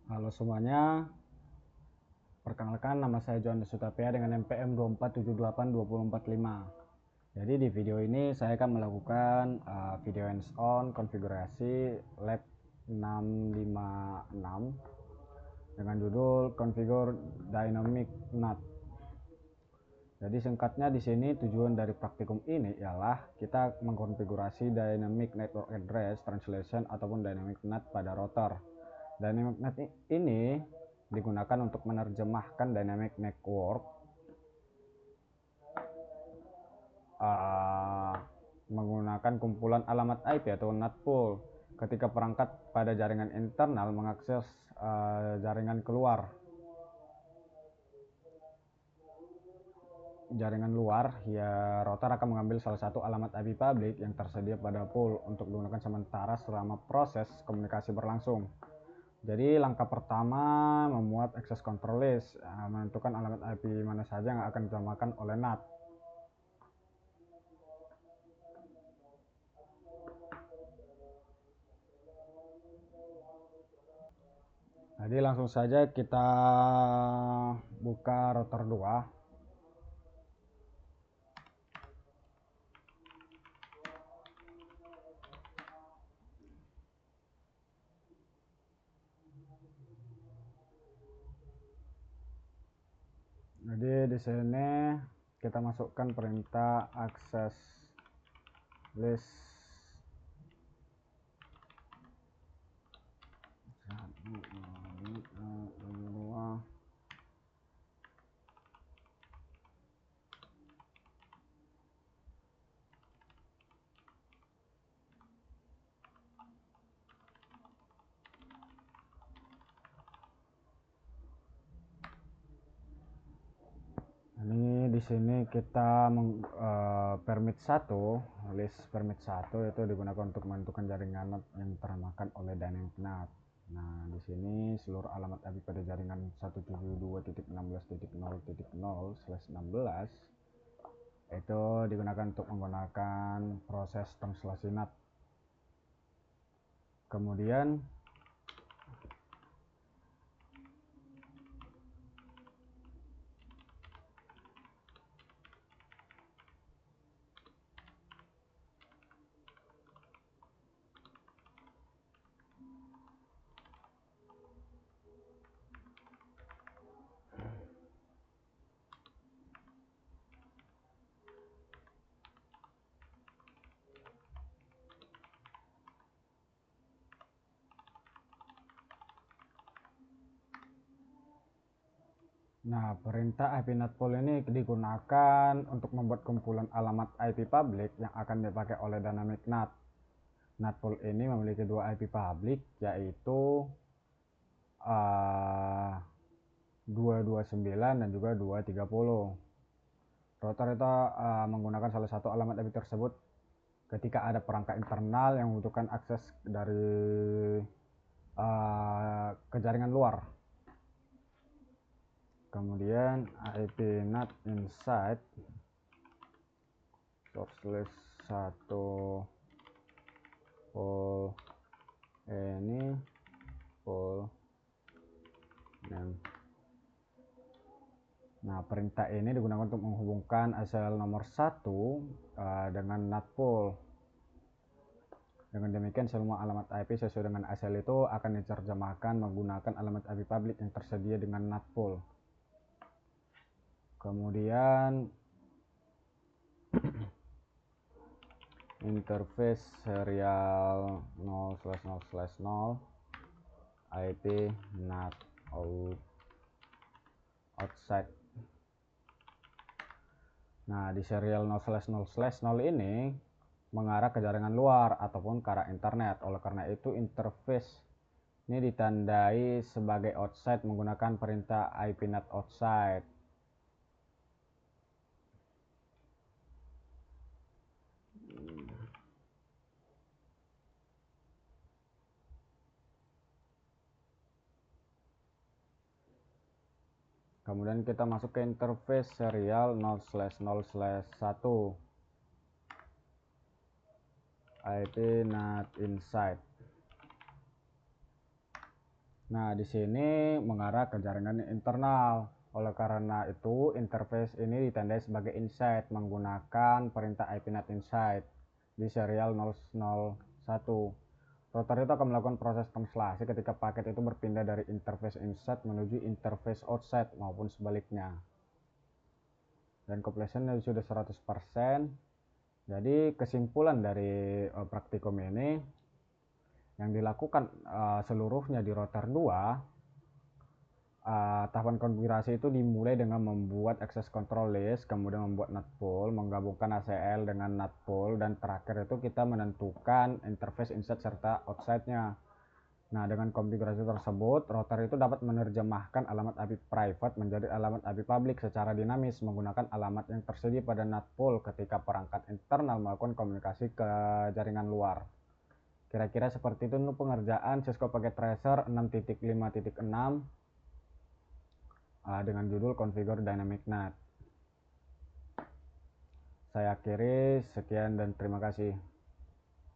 Halo semuanya, perkenalkan nama saya Johannes Sutapea dengan NPM 247824045. Jadi di video ini saya akan melakukan video hands-on konfigurasi lab 656 dengan judul Configure Dynamic NAT. Jadi singkatnya di sini tujuan dari praktikum ini ialah kita mengkonfigurasi Dynamic Network Address Translation ataupun Dynamic NAT pada router. Dynamic NAT ini digunakan untuk menerjemahkan dynamic network menggunakan kumpulan alamat IP atau NAT pool ketika perangkat pada jaringan internal mengakses jaringan luar ya router akan mengambil salah satu alamat IP publik yang tersedia pada pool untuk digunakan sementara selama proses komunikasi berlangsung. Jadi langkah pertama memuat access control list, menentukan alamat IP mana saja yang akan diterjemahkan oleh NAT. Jadi langsung saja kita buka router 2. Jadi di sini kita masukkan perintah access list ini di sini kita permit 1, list permit 1 itu digunakan untuk menentukan jaringan NAT yang termakan oleh dynamic NAT. Nah, di sini seluruh alamat IP pada jaringan 172.16.0.0/16 itu digunakan untuk menggunakan proses translasi NAT. Kemudian perintah IP NAT pool ini digunakan untuk membuat kumpulan alamat IP publik yang akan dipakai oleh dynamic NAT. NAT pool ini memiliki dua IP publik, yaitu 229 dan juga 230. Router itu menggunakan salah satu alamat IP tersebut ketika ada perangkat internal yang membutuhkan akses dari ke jaringan luar. Kemudian IP NAT inside source list 1 pool ini pool name. Nah, perintah ini digunakan untuk menghubungkan ASL nomor 1 dengan NAT pool. Dengan demikian semua alamat IP sesuai dengan ASL itu akan diterjemahkan menggunakan alamat IP publik yang tersedia dengan NAT pool. Kemudian interface serial 0/0/0 IP NAT outside. Nah, di serial 0/0/0 ini mengarah ke jaringan luar ataupun ke arah internet. Oleh karena itu interface ini ditandai sebagai outside menggunakan perintah IP NAT outside. Kemudian kita masuk ke interface serial 0/0/1 IP NAT inside. Nah, di sini mengarah ke jaringan internal. Oleh karena itu, interface ini ditandai sebagai insight menggunakan perintah IPNet insight di serial 001. Router itu akan melakukan proses translasi ketika paket itu berpindah dari interface inside menuju interface outside maupun sebaliknya. Dan completion sudah 100%. Jadi kesimpulan dari praktikum ini yang dilakukan seluruhnya di router 2, tahapan konfigurasi itu dimulai dengan membuat access control list, kemudian membuat NAT pool, menggabungkan ACL dengan NAT pool, dan terakhir itu kita menentukan interface inside serta outside-nya. Nah, dengan konfigurasi tersebut, router itu dapat menerjemahkan alamat IP private menjadi alamat IP public secara dinamis menggunakan alamat yang tersedia pada NAT pool ketika perangkat internal melakukan komunikasi ke jaringan luar. Kira-kira seperti itu untuk pengerjaan Cisco Packet Tracer 6.5.6 dengan judul Configure Dynamic NAT. Saya akhiri, sekian dan terima kasih.